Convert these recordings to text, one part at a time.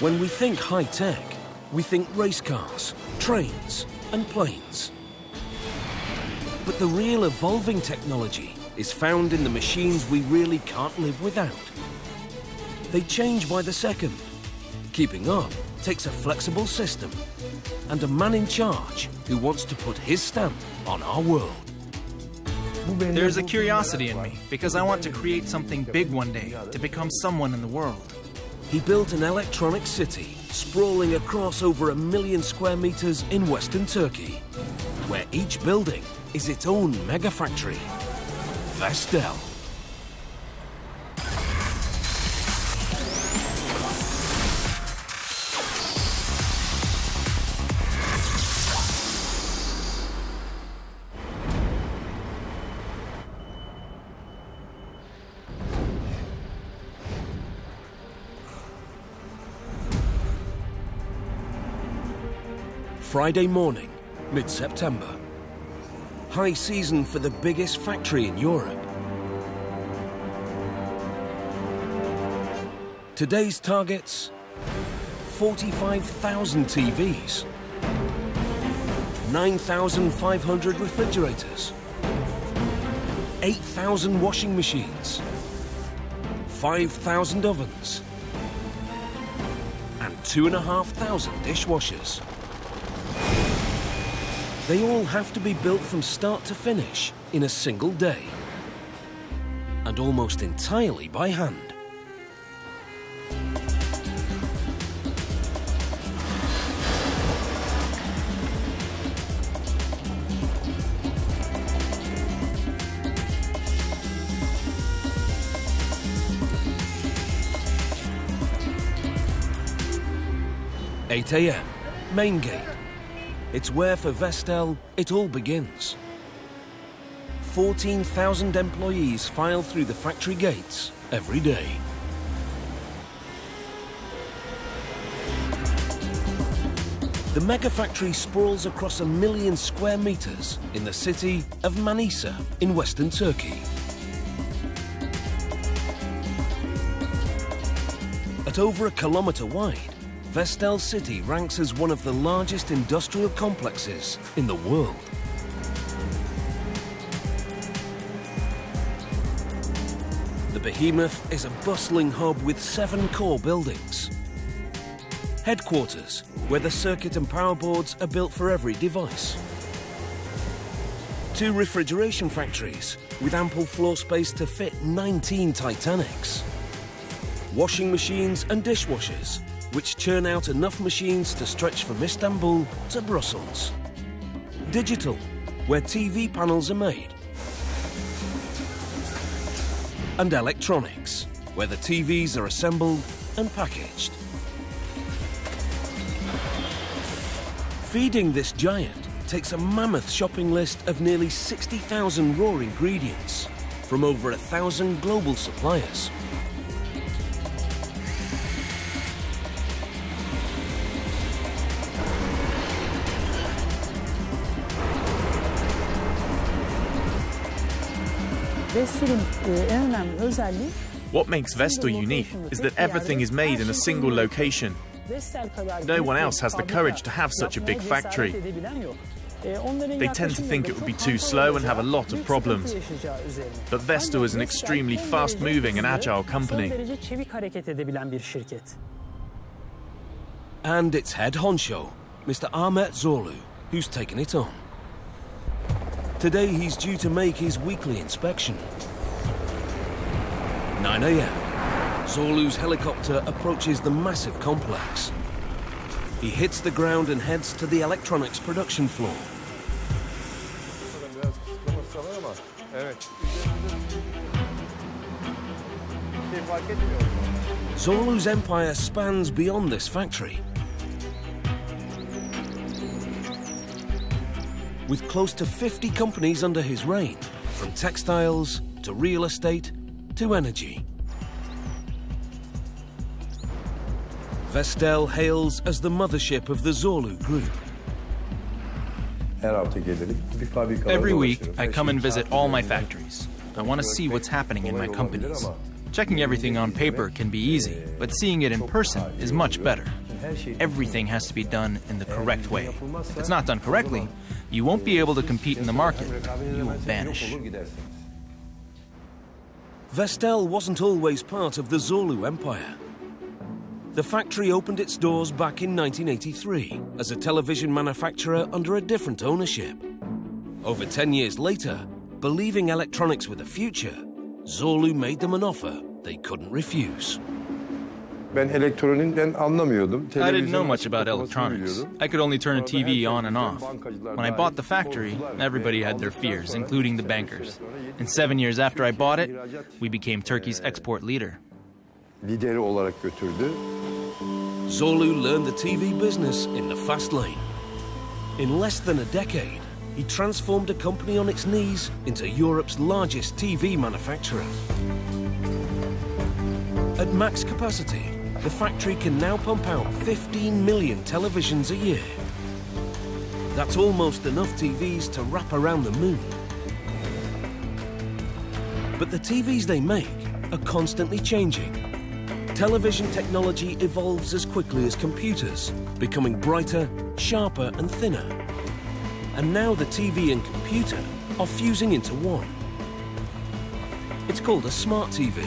When we think high-tech, we think race cars, trains and planes. But the real evolving technology is found in the machines we really can't live without. They change by the second. Keeping up takes a flexible system and a man in charge who wants to put his stamp on our world. There's a curiosity in me because I want to create something big one day, to become someone in the world. He built an electronic city sprawling across over 1 million square meters in western Turkey, where each building is its own megafactory. Vestel. Friday morning, mid-September. High season for the biggest factory in Europe. Today's targets: 45,000 TVs, 9,500 refrigerators, 8,000 washing machines, 5,000 ovens, and 2,500 dishwashers. They all have to be built from start to finish in a single day, and almost entirely by hand. "8 a.m, main gate. It's where for Vestel it all begins. 14,000 employees file through the factory gates every day. The megafactory sprawls across 1 million square meters in the city of Manisa in western Turkey. At over 1 kilometer wide, Vestel City ranks as one of the largest industrial complexes in the world. The behemoth is a bustling hub with 7 core buildings. Headquarters, where the circuit and power boards are built for every device. 2 refrigeration factories with ample floor space to fit 19 Titanics. Washing machines and dishwashers, which churn out enough machines to stretch from Istanbul to Brussels. Digital, where TV panels are made. And electronics, where the TVs are assembled and packaged. Feeding this giant takes a mammoth shopping list of nearly 60,000 raw ingredients from over 1,000 global suppliers. What makes Vestel unique is that everything is made in a single location. No one else has the courage to have such a big factory. They tend to think it would be too slow and have a lot of problems. But Vestel is an extremely fast-moving and agile company. And its head honcho, Mr. Ahmet Zorlu, who's taken it on. Today he's due to make his weekly inspection. 9 a.m. Zorlu's helicopter approaches the massive complex. He hits the ground and heads to the electronics production floor. Zorlu's empire spans beyond this factory. With close to 50 companies under his reign, from textiles to real estate to energy. Vestel hails as the mothership of the Zorlu Group. Every week, I come and visit all my factories. I want to see what's happening in my companies. Checking everything on paper can be easy, but seeing it in person is much better. Everything has to be done in the correct way. If it's not done correctly, you won't be able to compete in the market. You will vanish. Vestel wasn't always part of the Zorlu empire. The factory opened its doors back in 1983 as a television manufacturer under a different ownership. Over 10 years later, believing electronics were the future, Zorlu made them an offer they couldn't refuse. I didn't know much about electronics. I could only turn a TV on and off. When I bought the factory, everybody had their fears, including the bankers. And 7 years after I bought it, we became Turkey's export leader. Zorlu learned the TV business in the fast lane. In less than a decade, he transformed a company on its knees into Europe's largest TV manufacturer. At max capacity, the factory can now pump out 15 million televisions a year. That's almost enough TVs to wrap around the moon. But the TVs they make are constantly changing. Television technology evolves as quickly as computers, becoming brighter, sharper and thinner. And now the TV and computer are fusing into one. It's called a smart TV.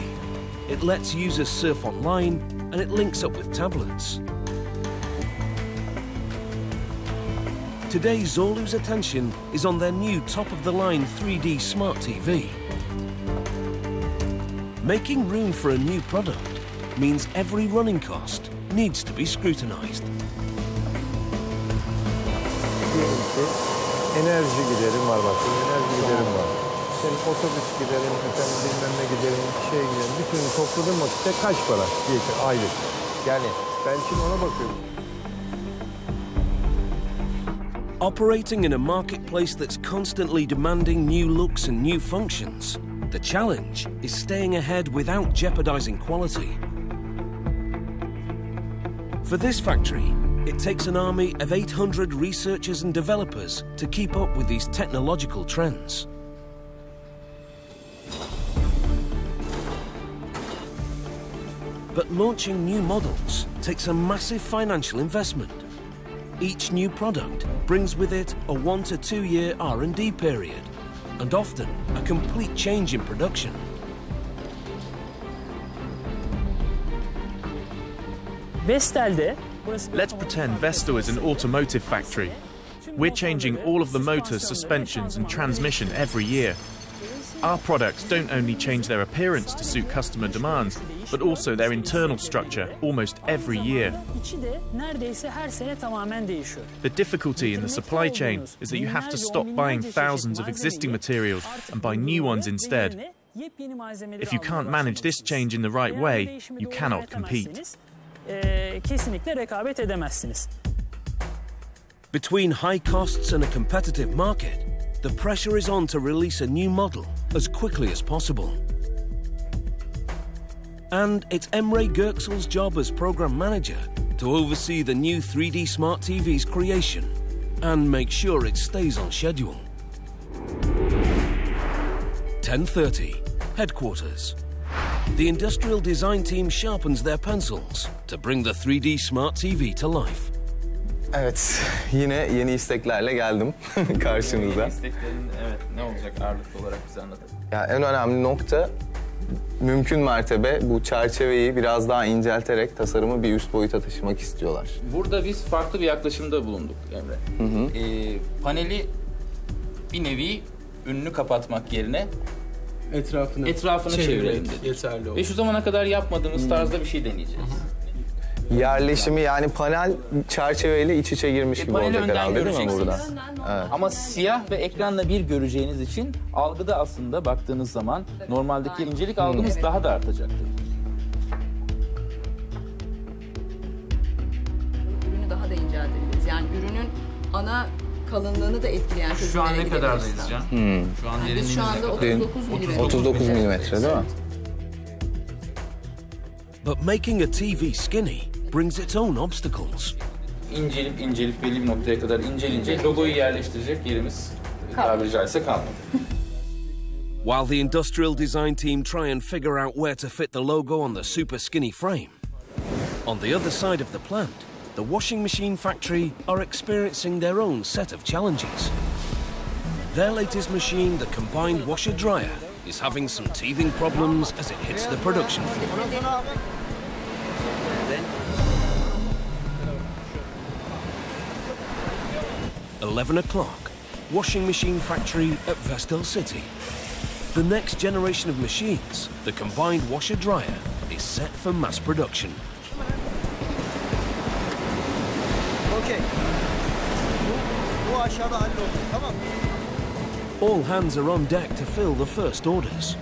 It lets users surf online and it links up with tablets. Today, Zorlu's attention is on their new top-of-the-line 3D smart TV. Making room for a new product means every running cost needs to be scrutinized. Enerji giderim var bak. Enerji giderim var. Senin otobüs giderim, efendim bilmem ne giderim, şey giderim. Bütün topladığım vakitte kaç para diye aylık. Yani ben şimdi ona bakıyorum. Operating in a marketplace that's constantly demanding new looks and new functions, the challenge is staying ahead without jeopardizing quality. For this factory, it takes an army of 800 researchers and developers to keep up with these technological trends. But launching new models takes a massive financial investment. Each new product brings with it a 1 to 2 year R&D period, and often a complete change in production. Let's pretend Vestel is an automotive factory. We're changing all of the motors, suspensions and transmission every year. Our products don't only change their appearance to suit customer demands, but also their internal structure almost every year. The difficulty in the supply chain is that you have to stop buying thousands of existing materials and buy new ones instead. If you can't manage this change in the right way, you cannot compete. Between high costs and a competitive market, the pressure is on to release a new model as quickly as possible. And it's Emre Göksel's job as program manager to oversee the new 3D Smart TV's creation and make sure it stays on schedule. 10:30, headquarters. The industrial design team sharpens their pencils to bring the 3D Smart TV to life. Evet, yine yeni isteklerle geldim karşınıza. İsteklerin ne olacak ağırlıklı olarak bize anlatın. Ya en önemli nokta mümkün mertebe bu çerçeveyi biraz daha incelterek tasarımı bir üst boyuta taşımak istiyorlar. Burada biz farklı bir yaklaşımda bulunduk Emre. Paneli bir nevi önünü kapatmak yerine etrafını çevirelim dedik. Ve şu zamana kadar yapmadığımız tarzda bir şey deneyeceğiz. Yerleşimi yani panel çerçeveyle iç içe girmiş gibi olacak herhalde değil mi burada? Evet. Ama siyah ve ekranla bir göreceğiniz için algıda aslında baktığınız zaman normaldeki incelik algımız daha da artacaktır. Ürünü daha da inceltebiliriz. Yani ürünün ana kalınlığını da etkileyen çözümlere gidebiliriz. Şu an ne kadardayız Can? Şu an biz şu anda 39 milimetre değil mi? But making a TV skinny brings its own obstacles. İncelip belli bir noktaya kadar incelince logoyu yerleştirecek yerimiz tabiri caizse kalmadı. While the industrial design team try and figure out where to fit the logo on the super skinny frame, on the other side of the plant, the washing machine factory are experiencing their own set of challenges. Their latest machine, the combined washer-dryer, is having some teething problems as it hits the production floor. 11 o'clock, washing machine factory at Vestel City. The next generation of machines, the combined washer-dryer, is set for mass production. Okay. Bu aşağıda halloldu, tamam. All hands are on deck to fill the first orders.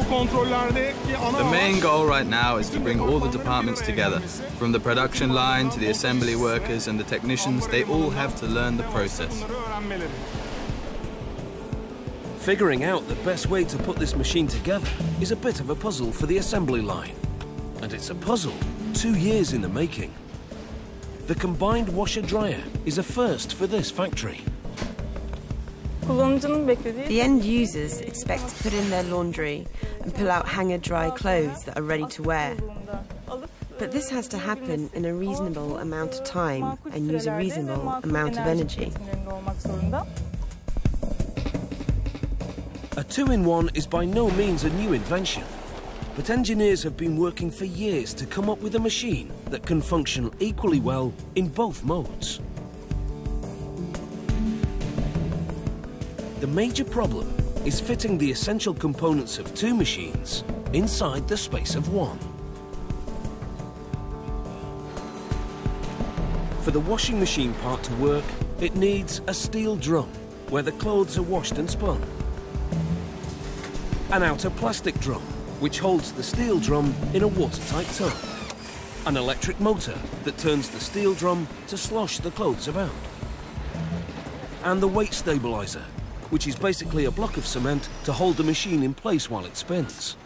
The main goal right now is to bring all the departments together. From the production line to the assembly workers and the technicians, they all have to learn the process. Figuring out the best way to put this machine together is a bit of a puzzle for the assembly line. And it's a puzzle 2 years in the making. The combined washer-dryer is a first for this factory. The end users expect to put in their laundry and pull out hanger-dry clothes that are ready to wear. But this has to happen in a reasonable amount of time and use a reasonable amount of energy. A 2-in-1 is by no means a new invention, but engineers have been working for years to come up with a machine that can function equally well in both modes. The major problem is fitting the essential components of 2 machines inside the space of 1. For the washing machine part to work, it needs a steel drum where the clothes are washed and spun, an outer plastic drum which holds the steel drum in a watertight tub, an electric motor that turns the steel drum to slosh the clothes about, and the weight stabilizer, which is basically a block of cement to hold the machine in place while it spins.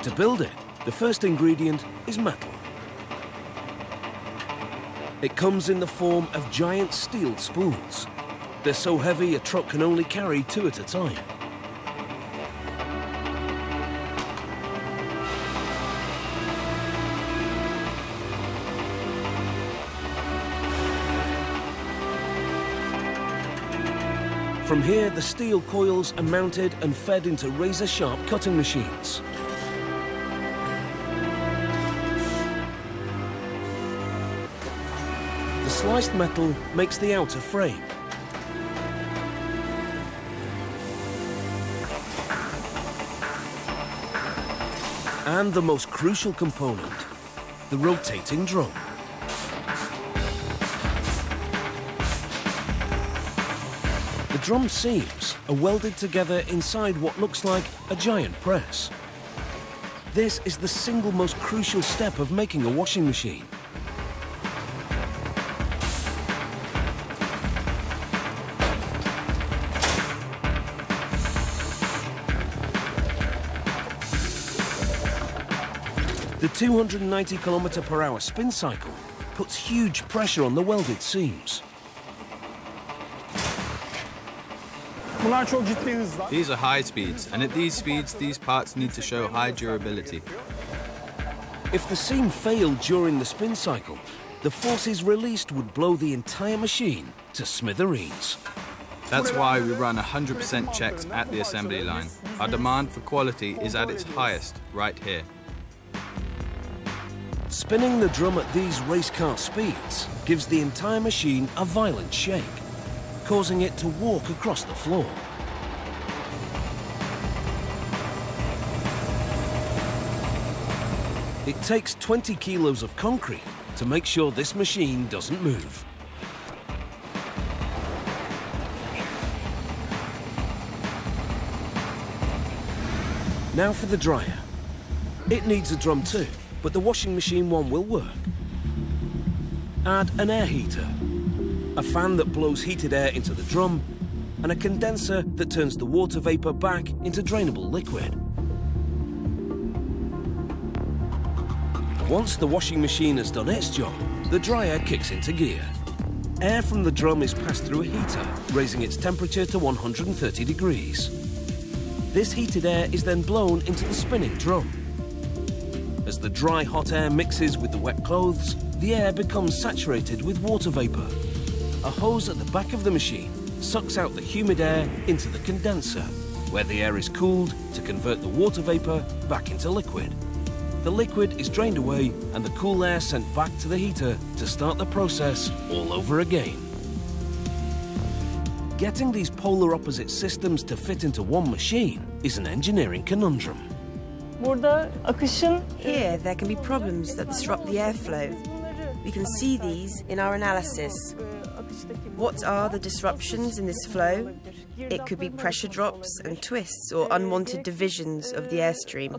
To build it, the first ingredient is metal. It comes in the form of giant steel spools. They're so heavy a truck can only carry 2 at a time. From here, the steel coils are mounted and fed into razor-sharp cutting machines. The sliced metal makes the outer frame. And the most crucial component, the rotating drum. The drum seams are welded together inside what looks like a giant press. This is the single most crucial step of making a washing machine. The 290 km/h spin cycle puts huge pressure on the welded seams. These are high speeds, and at these speeds, these parts need to show high durability. If the seam failed during the spin cycle, the forces released would blow the entire machine to smithereens. That's why we run 100% checks at the assembly line. Our demand for quality is at its highest right here. Spinning the drum at these race car speeds gives the entire machine a violent shake, causing it to walk across the floor. It takes 20 kilos of concrete to make sure this machine doesn't move. Now for the dryer. It needs a drum too, but the washing machine one will work. Add an air heater, a fan that blows heated air into the drum, and a condenser that turns the water vapor back into drainable liquid. Once the washing machine has done its job, the dryer kicks into gear. Air from the drum is passed through a heater, raising its temperature to 130 degrees. This heated air is then blown into the spinning drum. As the dry hot air mixes with the wet clothes, the air becomes saturated with water vapor. A hose at the back of the machine sucks out the humid air into the condenser, where the air is cooled to convert the water vapor back into liquid. The liquid is drained away and the cool air sent back to the heater to start the process all over again. Getting these polar opposite systems to fit into one machine is an engineering conundrum. Here, there can be problems that disrupt the airflow. We can see these in our analysis. What are the disruptions in this flow? It could be pressure drops and twists or unwanted divisions of the airstream.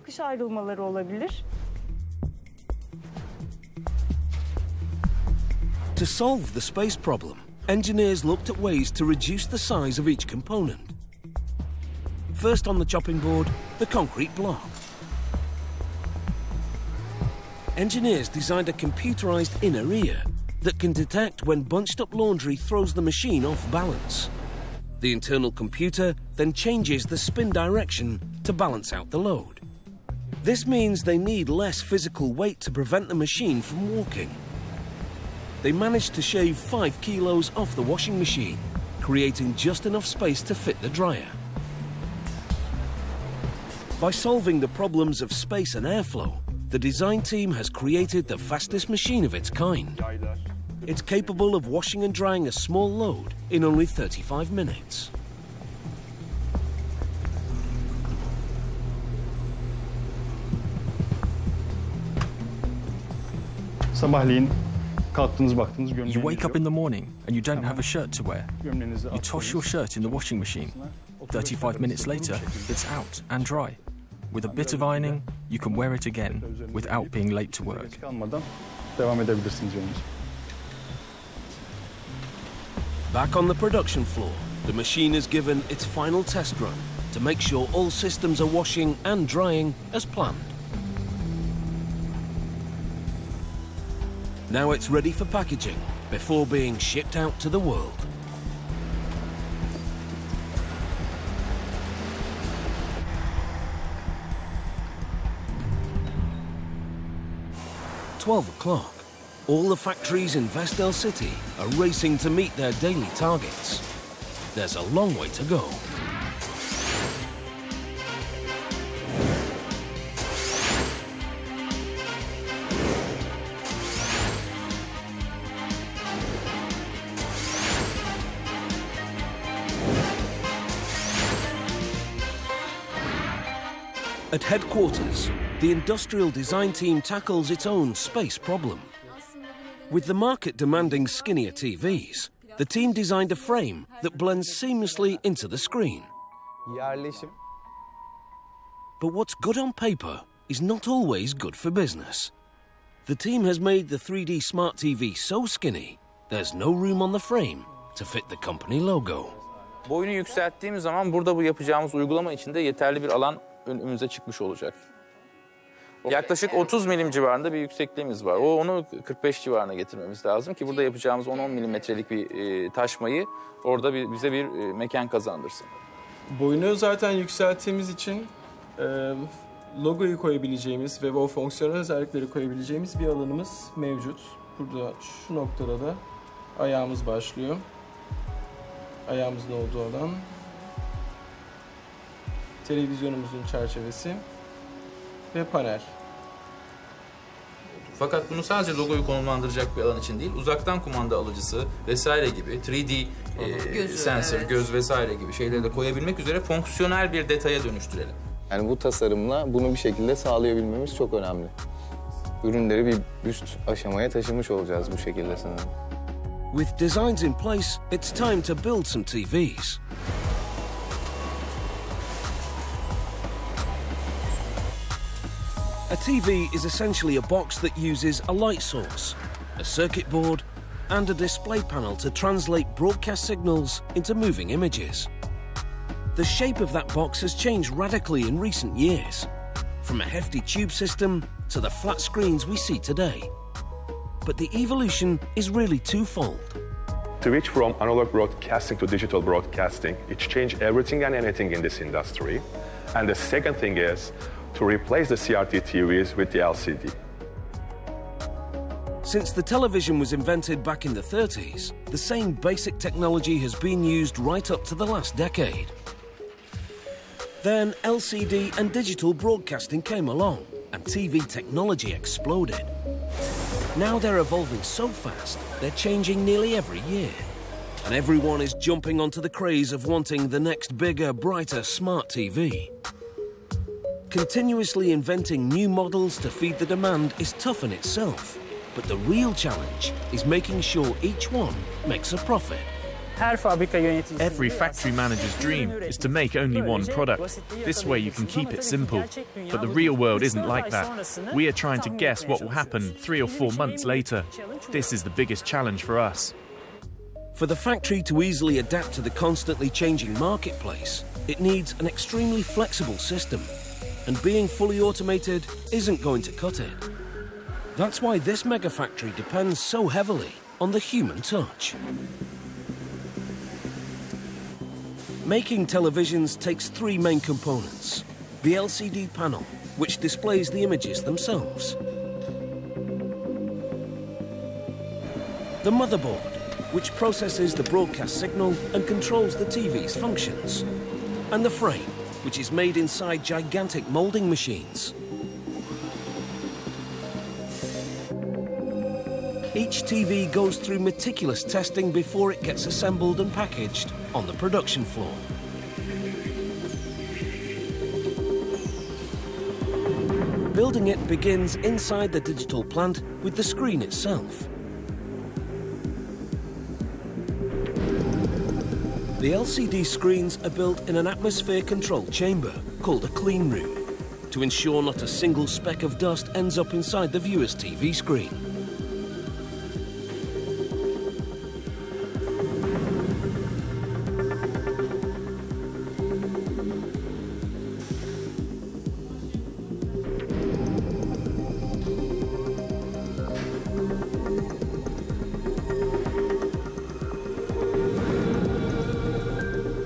To solve the space problem, engineers looked at ways to reduce the size of each component. First on the chopping board, the concrete block. Engineers designed a computerized inner ear that can detect when bunched up laundry throws the machine off balance. The internal computer then changes the spin direction to balance out the load. This means they need less physical weight to prevent the machine from walking. They managed to shave 5 kilos off the washing machine, creating just enough space to fit the dryer. By solving the problems of space and airflow, the design team has created the fastest machine of its kind. It's capable of washing and drying a small load in only 35 minutes. You wake up in the morning and you don't have a shirt to wear. You toss your shirt in the washing machine. 35 minutes later, it's out and dry. With a bit of ironing, you can wear it again without being late to work. Back on the production floor, the machine is given its final test run to make sure all systems are washing and drying as planned. Now it's ready for packaging before being shipped out to the world. "12 o'clock. All the factories in Vestel City are racing to meet their daily targets. There's a long way to go." At headquarters, the industrial design team tackles its own space problem. With the market demanding skinnier TVs, the team designed a frame that blends seamlessly into the screen. But what's good on paper is not always good for business. The team has made the 3D Smart TV so skinny, there's no room on the frame to fit the company logo. Boyunu yükselttiğimiz zaman burada bu yapacağımız uygulama içinde yeterli bir alan önümüze çıkmış olacak. Yaklaşık 30 milim civarında bir yüksekliğimiz var. Onu 45 civarına getirmemiz lazım ki burada yapacağımız 10-10 milimetrelik bir taşmayı orada bize bir mekan kazandırsın. Boyunu zaten yükselttiğimiz için logoyu koyabileceğimiz ve o fonksiyonel özellikleri koyabileceğimiz bir alanımız mevcut. Burada şu noktada da ayağımız başlıyor. Ayağımızın olduğu alan. Televizyonumuzun çerçevesi ve panel. Fakat bunu sadece logoyu konumlandıracak bir alan için değil, uzaktan kumanda alıcısı vesaire gibi 3D sensör, göz vesaire gibi şeyleri de koyabilmek üzere fonksiyonel bir detaya dönüştürelim. Yani bu tasarımla bunu bir şekilde sağlayabilmemiz çok önemli. Ürünleri bir üst aşamaya taşımış olacağız bu şekilde sanırım. With designs in place, it's time to build some TVs. A TV is essentially a box that uses a light source, a circuit board, and a display panel to translate broadcast signals into moving images. The shape of that box has changed radically in recent years, from a hefty tube system to the flat screens we see today. But the evolution is really twofold. To switch from analog broadcasting to digital broadcasting, it changed everything and anything in this industry. And the second thing is to replace the CRT TVs with the LCD. Since the television was invented back in the 30s, the same basic technology has been used right up to the last decade. Then LCD and digital broadcasting came along, and TV technology exploded. Now they're evolving so fast, they're changing nearly every year. And everyone is jumping onto the craze of wanting the next bigger, brighter, smart TV. Continuously inventing new models to feed the demand is tough in itself. But the real challenge is making sure each one makes a profit. Every factory manager's dream is to make only one product. This way you can keep it simple. But the real world isn't like that. We are trying to guess what will happen 3 or 4 months later. This is the biggest challenge for us. For the factory to easily adapt to the constantly changing marketplace, it needs an extremely flexible system. And being fully automated isn't going to cut it. That's why this megafactory depends so heavily on the human touch. Making televisions takes 3 main components. The LCD panel, which displays the images themselves. The motherboard, which processes the broadcast signal and controls the TV's functions. And the frame, which is made inside gigantic molding machines. Each TV goes through meticulous testing before it gets assembled and packaged on the production floor. Building it begins inside the digital plant with the screen itself. The LCD screens are built in an atmosphere-controlled chamber called a clean room to ensure not a single speck of dust ends up inside the viewer's TV screen.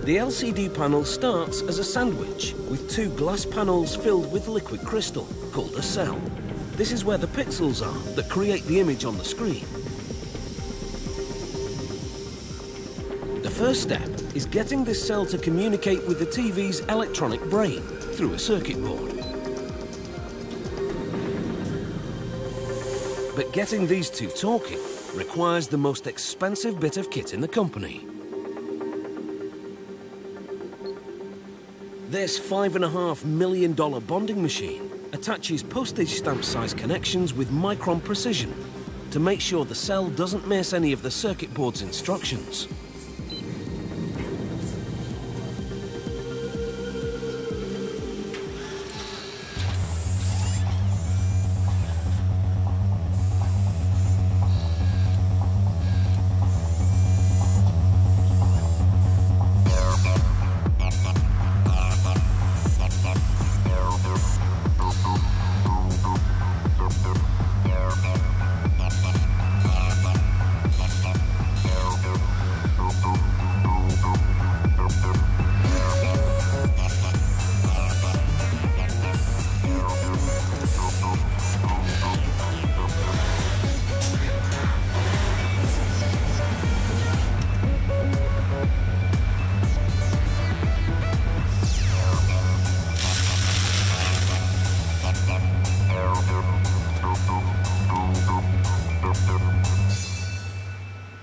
The LCD panel starts as a sandwich with 2 glass panels filled with liquid crystal, called a cell. This is where the pixels are that create the image on the screen. The first step is getting this cell to communicate with the TV's electronic brain through a circuit board. But getting these two talking requires the most expensive bit of kit in the company. This $5.5 million bonding machine attaches postage stamp-sized connections with micron precision to make sure the cell doesn't miss any of the circuit board's instructions.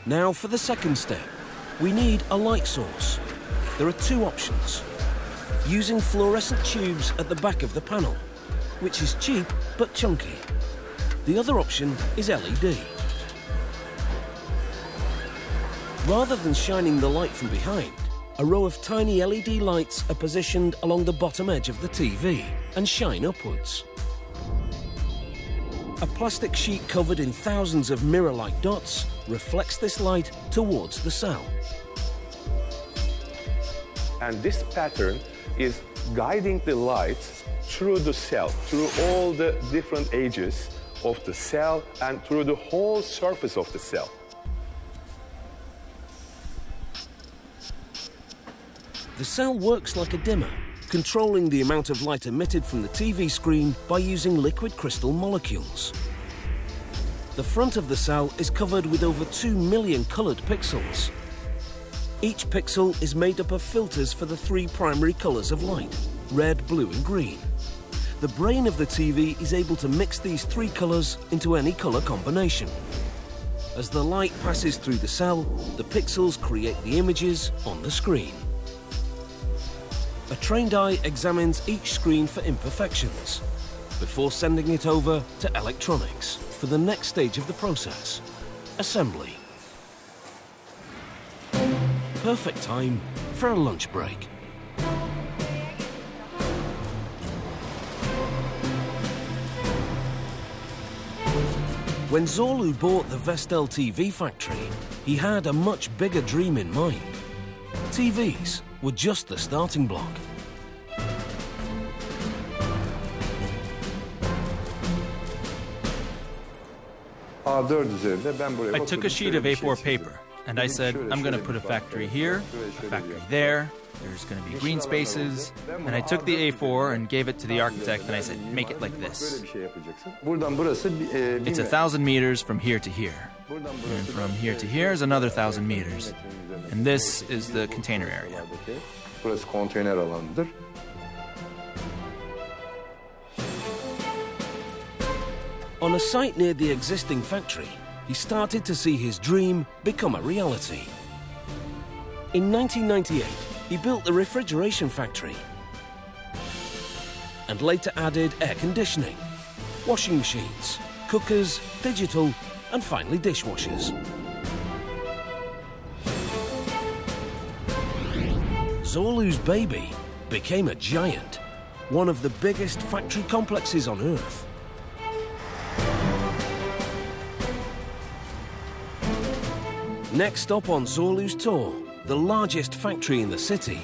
Now for the second step, we need a light source. There are 2 options. Using fluorescent tubes at the back of the panel, which is cheap but chunky. The other option is LED. Rather than shining the light from behind, a row of tiny LED lights are positioned along the bottom edge of the TV and shine upwards. A plastic sheet covered in thousands of mirror-like dots reflects this light towards the cell. And this pattern is guiding the light through the cell, through all the different edges of the cell and through the whole surface of the cell. The cell works like a dimmer, controlling the amount of light emitted from the TV screen by using liquid crystal molecules. The front of the cell is covered with over 2 million coloured pixels. Each pixel is made up of filters for the 3 primary colours of light: red, blue and green. The brain of the TV is able to mix these 3 colours into any colour combination. As the light passes through the cell, the pixels create the images on the screen. A trained eye examines each screen for imperfections before sending it over to electronics for the next stage of the process: assembly. Perfect time for a lunch break. When Zorlu bought the Vestel TV factory, he had a much bigger dream in mind. TVs were just the starting block. I took a sheet of A4 paper and I said, I'm going to put a factory here, a factory there, there's going to be green spaces, and I took the A4 and gave it to the architect and I said, make it like this. It's 1,000 meters from here to here, and from here to here is another 1,000 meters, and this is the container area. On a site near the existing factory, he started to see his dream become a reality. In 1998, he built the refrigeration factory and later added air conditioning, washing machines, cookers, digital, and finally dishwashers. Zorlu's baby became a giant, one of the biggest factory complexes on Earth. Next up on Zorlu's tour, the largest factory in the city,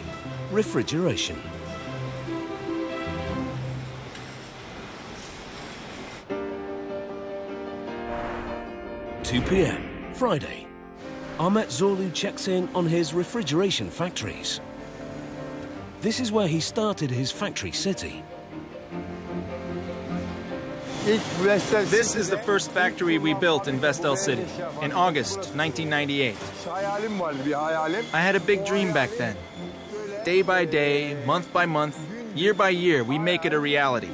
refrigeration. (2 p.m. Friday. Ahmet Zorlu checks in on his refrigeration factories. This is where he started his factory city. This is the first factory we built in Vestel City, in August 1998. I had a big dream back then. Day by day, month by month, year by year, we make it a reality.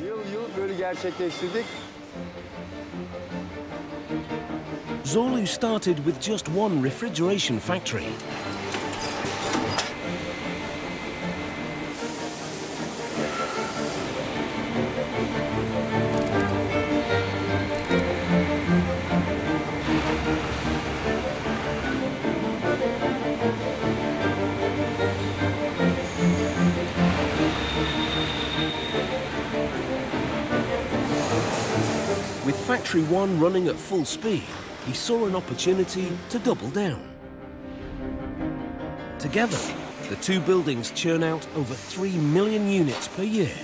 Zorlu started with just one refrigeration factory. With Factory 1 running at full speed, he saw an opportunity to double down. Together, the 2 buildings churn out over 3 million units per year.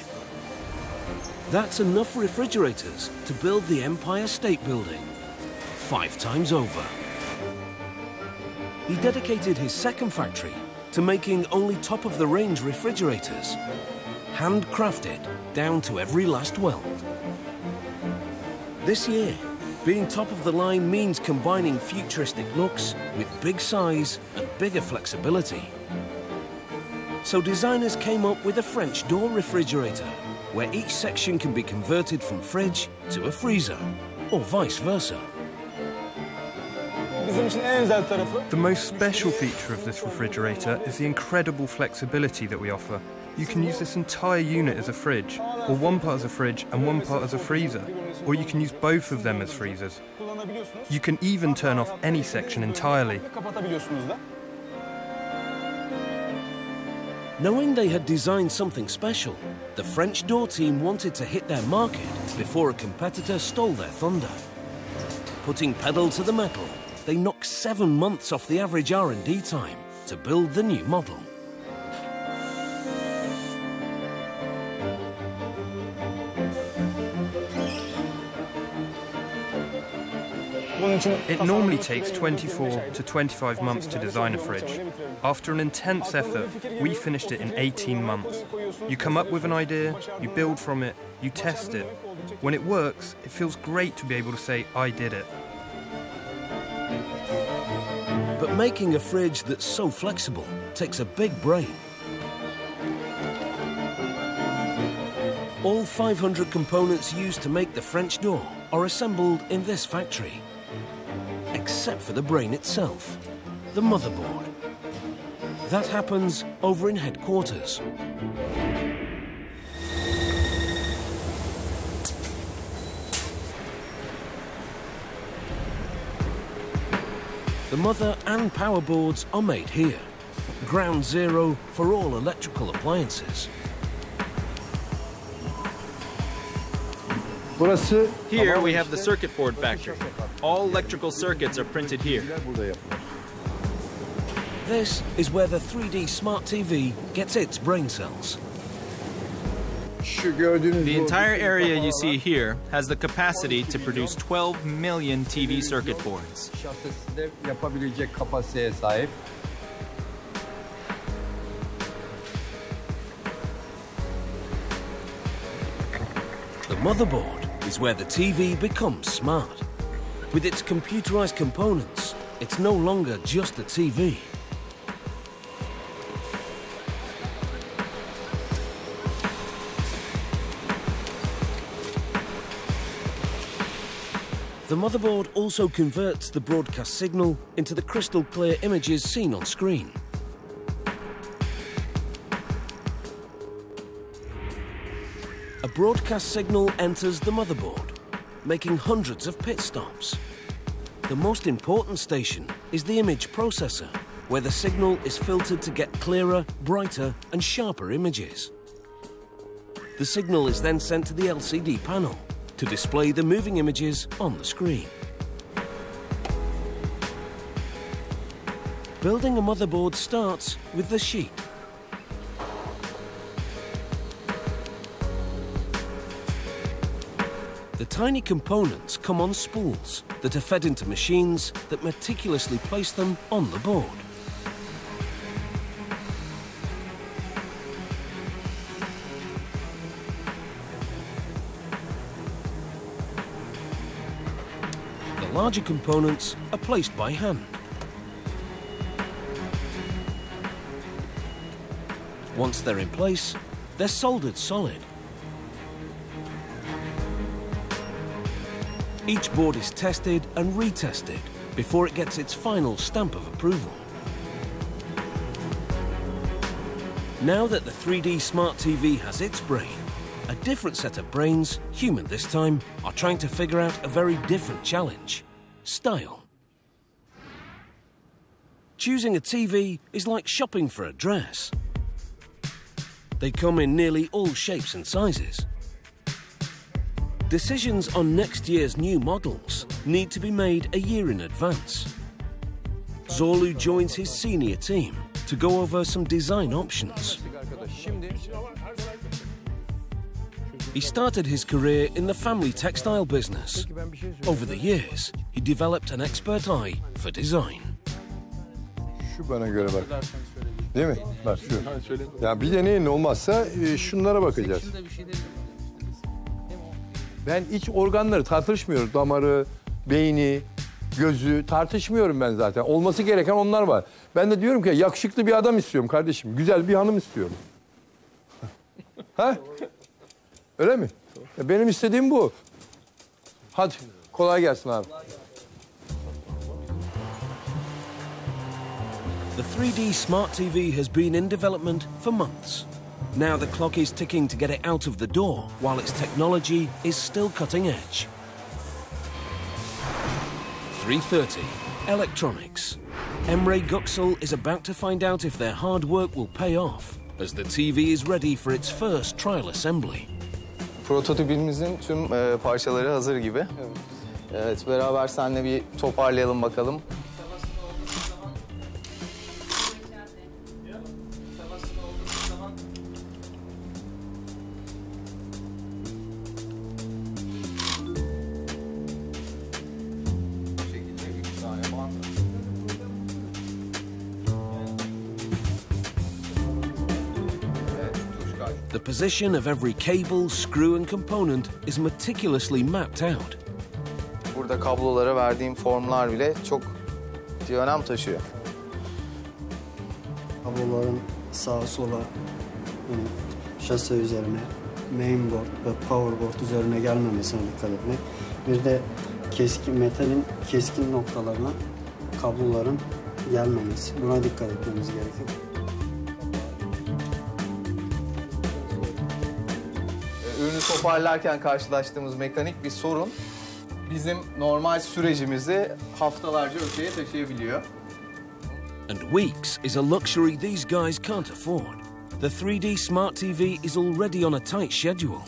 That's enough refrigerators to build the Empire State Building 5 times over. He dedicated his second factory to making only top-of-the-range refrigerators, handcrafted down to every last weld. This year, being top of the line means combining futuristic looks with big size and bigger flexibility. So designers came up with a French door refrigerator, where each section can be converted from fridge to a freezer, or vice versa. The most special feature of this refrigerator is the incredible flexibility that we offer. You can use this entire unit as a fridge, or one part as a fridge and one part as a freezer, or you can use both of them as freezers. You can even turn off any section entirely. Knowing they had designed something special, the French door team wanted to hit their market before a competitor stole their thunder. Putting pedal to the metal, they knocked 7 months off the average R&D time to build the new model. It normally takes 24 to 25 months to design a fridge. After an intense effort, we finished it in 18 months. You come up with an idea, you build from it, you test it. When it works, it feels great to be able to say, I did it. But making a fridge that's so flexible takes a big brain. All 500 components used to make the French door are assembled in this factory, except for the brain itself, the motherboard. That happens over in headquarters. The mother and power boards are made here, ground zero for all electrical appliances. Here we have the circuit board factory. All electrical circuits are printed here. This is where the 3D Smart TV gets its brain cells. The entire area you see here has the capacity to produce 12 million TV circuit boards. The motherboard is where the TV becomes smart. With its computerized components, it's no longer just a TV. The motherboard also converts the broadcast signal into the crystal clear images seen on screen. A broadcast signal enters the motherboard, making hundreds of pit stops. The most important station is the image processor, where the signal is filtered to get clearer, brighter and sharper images. The signal is then sent to the LCD panel to display the moving images on the screen. Building a motherboard starts with the sheet. The tiny components come on spools that are fed into machines that meticulously place them on the board. The larger components are placed by hand. Once they're in place, they're soldered solid. Each board is tested and retested before it gets its final stamp of approval. Now that the 3D Smart TV has its brain, a different set of brains, human this time, are trying to figure out a very different challenge: style. Choosing a TV is like shopping for a dress. They come in nearly all shapes and sizes. Decisions on next year's new models need to be made a year in advance. Zorlu joins his senior team to go over some design options. He started his career in the family textile business. Over the years, he developed an expert eye for design. Şu bana göre bak. Değil mi? Bak şu. Ya bir deneyin olmazsa şunlara bakacağız. Ben iç organları tartışmıyorum. Damarı, beyni, gözü tartışmıyorum ben zaten. Olması gereken onlar var. Ben de diyorum ki yakışıklı bir adam istiyorum kardeşim. Güzel bir hanım istiyorum. Ha? Öyle mi? Benim istediğim bu. Hadi kolay gelsin abi. The 3D Smart TV has been in development for months. Now the clock is ticking to get it out of the door, while its technology is still cutting edge. 3:30, electronics. Emre Göksel is about to find out if their hard work will pay off, as the TV is ready for its first trial assembly. Prototipimizin tüm parçaları hazır gibi. Evet, beraber seninle bir toparlayalım bakalım. The position of every cable, screw and component is meticulously mapped out. Burada kablolara verdiğim formlar bile çok ciddi önem taşıyor. Kabloların sağa sola, şase üzerine, mainboard ve powerboard üzerine gelmemesine dikkat etmek. Bir de metalin keskin noktalarına kabloların gelmemesi. Buna dikkat etmemiz gerekir. Ürünü toparlarken karşılaştığımız mekanik bir sorun bizim normal sürecimizi haftalarca öteye taşıyabiliyor. And weeks is a luxury these guys can't afford. The 3D Smart TV is already on a tight schedule.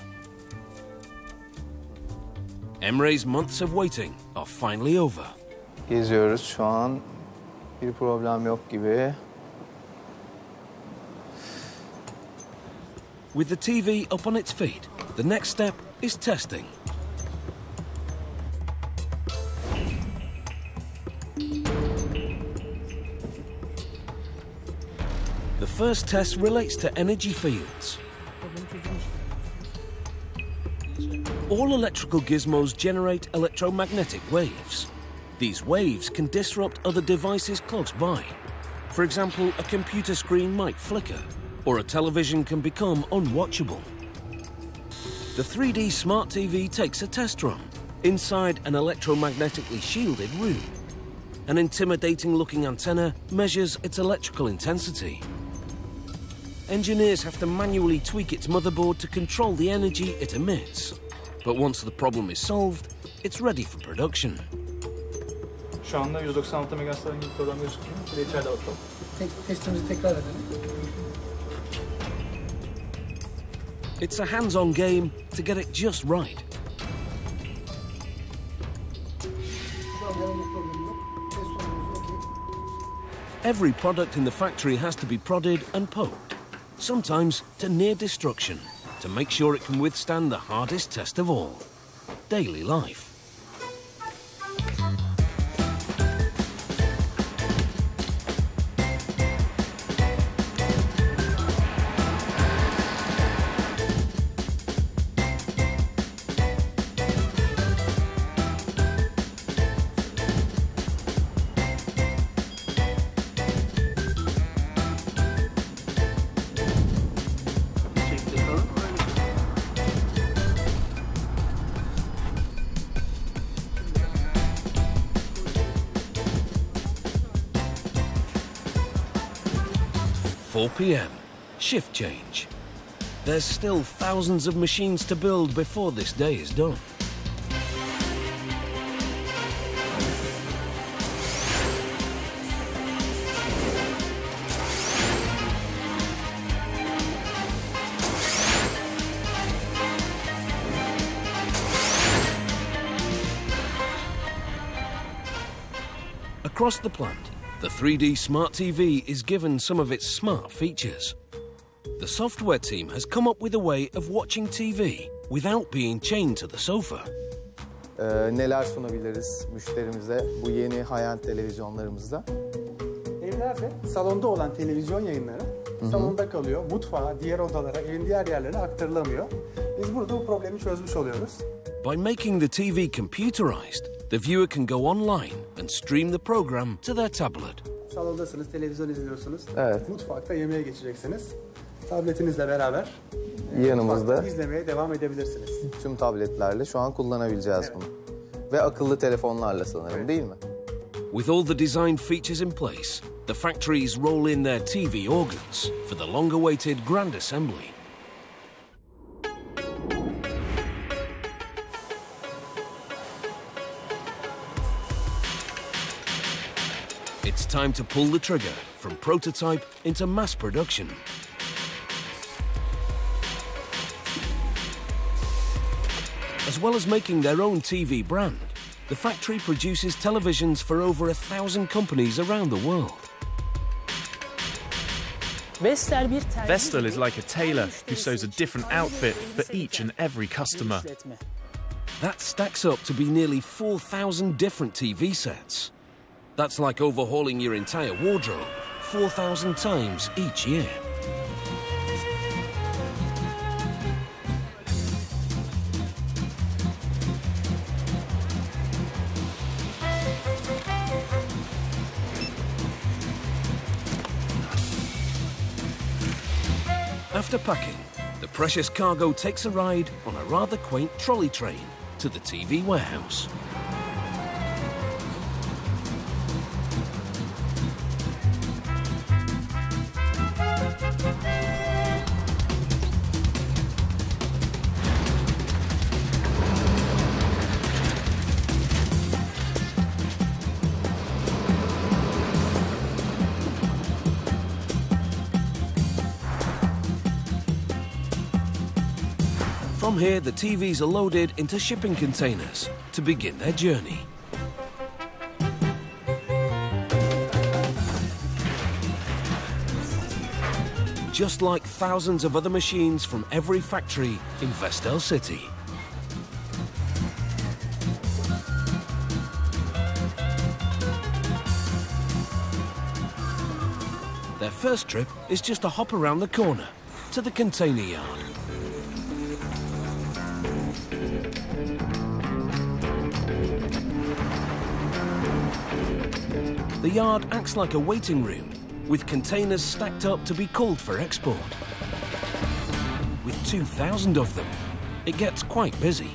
Emre's months of waiting are finally over. Geziyoruz şu an. Bir problem yok gibi. With the TV up on its feet, the next step is testing. The first test relates to energy fields. All electrical gizmos generate electromagnetic waves. These waves can disrupt other devices close by. For example, a computer screen might flicker, or a television can become unwatchable. The 3D Smart TV takes a test run inside an electromagnetically shielded room. An intimidating-looking antenna measures its electrical intensity. Engineers have to manually tweak its motherboard to control the energy it emits. But once the problem is solved, it's ready for production. Şu anda 196 MHz'ların gibi program gözüküyor. Bir de içeride bakalım. Testimizi tekrar edelim. It's a hands-on game to get it just right. Every product in the factory has to be prodded and poked, sometimes to near destruction, to make sure it can withstand the hardest test of all, daily life. PM, shift change. There's still thousands of machines to build before this day is done. Across the plant, the 3D Smart TV is given some of its smart features. The software team has come up with a way of watching TV without being chained to the sofa. Neler sunabiliriz müşterimize bu yeni high-end televizyonlarımızda? Evlerde salonda olan televizyon yayınları salonda kalıyor. Mutfağa, diğer odalara, evin diğer yerlerine aktarılamıyor. Biz burada bu problemi çözmüş oluyoruz. By making the TV computerized, the viewer can go online and stream the program to their tablet. Salondasınız, televizyon izliyorsunuz. Evet. Mutfakta yemeğe geçeceksiniz. Tabletinizle beraber yanımızda izlemeye devam edebilirsiniz. Tüm tabletlerle şu an kullanabileceğiz bunu. Ve akıllı telefonlarla sanırım, değil mi? With all the design features in place, the factories roll in their TV organs for the long-awaited grand assembly. It's time to pull the trigger from prototype into mass production. As well as making their own TV brand, the factory produces televisions for over 1,000 companies around the world. Vestel is like a tailor who sews a different outfit for each and every customer. That stacks up to be nearly 4,000 different TV sets. That's like overhauling your entire wardrobe 4,000 times each year. After packing, the precious cargo takes a ride on a rather quaint trolley train to the TV warehouse. From here, the TVs are loaded into shipping containers to begin their journey. Just like thousands of other machines from every factory in Vestel City. Their first trip is just a hop around the corner to the container yard. The yard acts like a waiting room, with containers stacked up to be called for export. With 2,000 of them, it gets quite busy.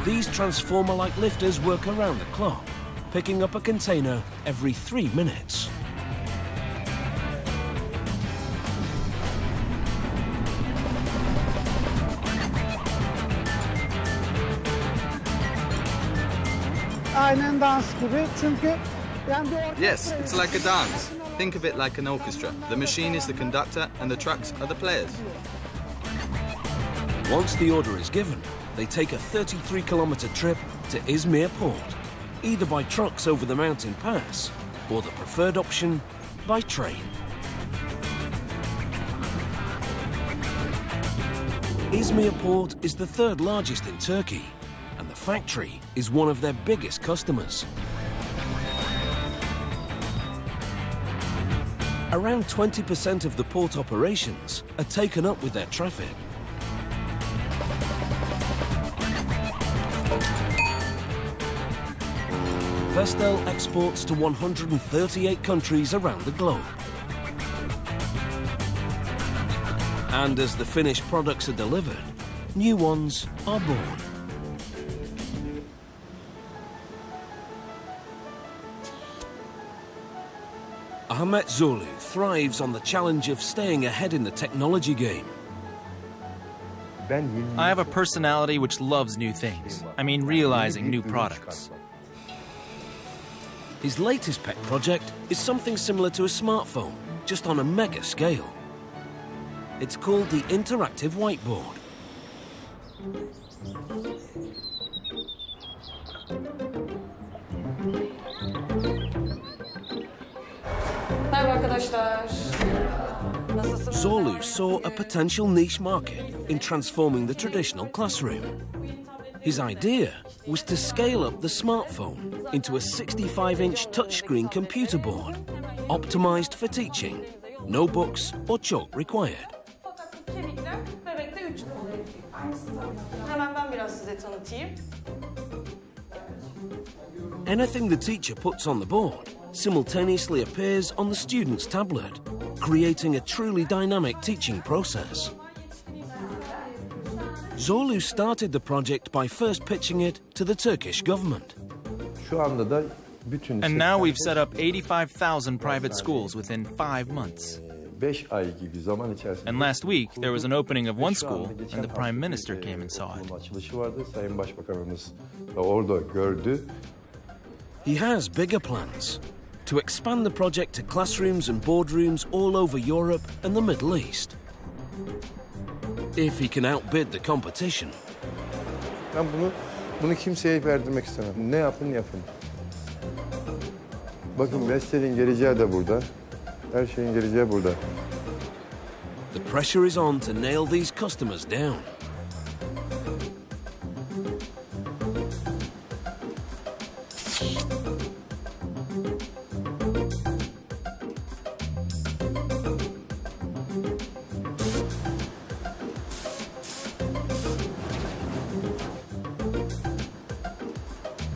These transformer-like lifters work around the clock, picking up a container every 3 minutes. Yes, it's like a dance. Think of it like an orchestra. The machine is the conductor and the trucks are the players. Once the order is given, they take a 33-kilometer trip to Izmir port, either by trucks over the mountain pass, or the preferred option, by train. Izmir port is the third largest in Turkey, and the factory is one of their biggest customers. Around 20% of the port operations are taken up with their traffic. Vestel exports to 138 countries around the globe. And as the finished products are delivered, new ones are born. Ahmet Zorlu thrives on the challenge of staying ahead in the technology game. I have a personality which loves new things. I mean, realizing new products. His latest pet project is something similar to a smartphone, just on a mega scale. It's called the Interactive Whiteboard. Zorlu saw a potential niche market in transforming the traditional classroom. His idea was to scale up the smartphone into a 65-inch touchscreen computer board, optimized for teaching, no books or chalk required. Anything the teacher puts on the board simultaneously appears on the student's tablet, creating a truly dynamic teaching process. Zorlu started the project by first pitching it to the Turkish government. And now we've set up 85,000 private schools within 5 months. And last week, there was an opening of one school, and the Prime Minister came and saw it. He has bigger plans to expand the project to classrooms and boardrooms all over Europe and the Middle East. If he can outbid the competition. Bunu kimseye verdirmek istemem. Ne yapın. Bakın Vestel'in geleceği de burada. Her şeyin geleceği burada. The pressure is on to nail these customers down.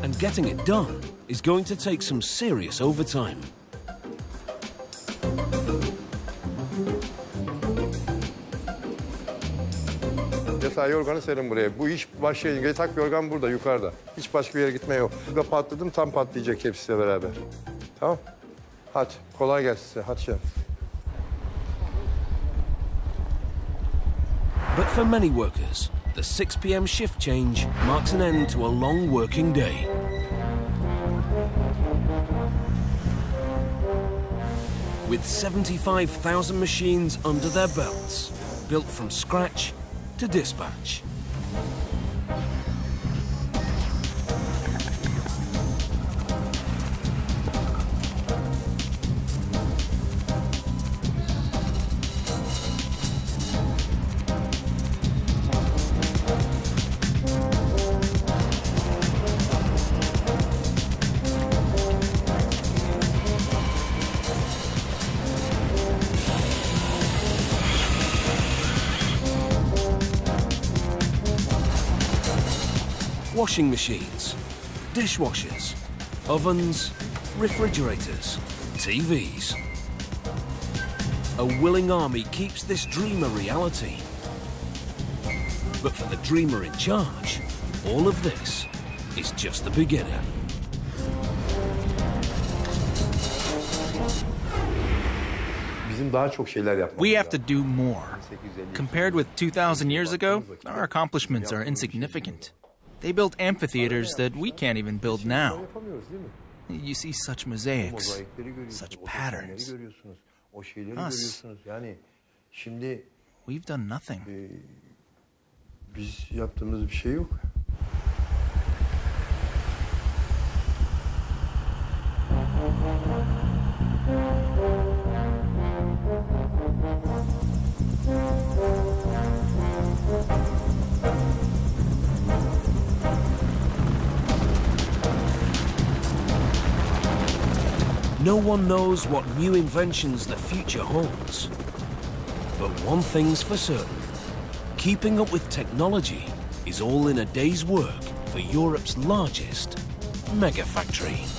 And getting it done is going to take some serious overtime. Mesela yorganı serin buraya. Bu iş başlayınca tak yorgan burada yukarıda. Hiç başka bir yere gitme yok. Burada patladım tam patlayacak hepsiyle beraber. Tamam. Hadi kolay gelsin size. Hadi canım. But for many workers, the 6 p.m. shift change marks an end to a long working day. With 75,000 machines under their belts, built from scratch to dispatch. Washing machines, dishwashers, ovens, refrigerators, TVs. A willing army keeps this dream a reality. But for the dreamer in charge, all of this is just the beginning. We have to do more. Compared with 2,000 years ago, our accomplishments are insignificant. They built amphitheaters that we can't even build now. You see such mosaics, such patterns. Us, we've done nothing. Biz yaptığımız bir şey yok. No one knows what new inventions the future holds. But one thing's for certain. Keeping up with technology is all in a day's work for Europe's largest megafactory.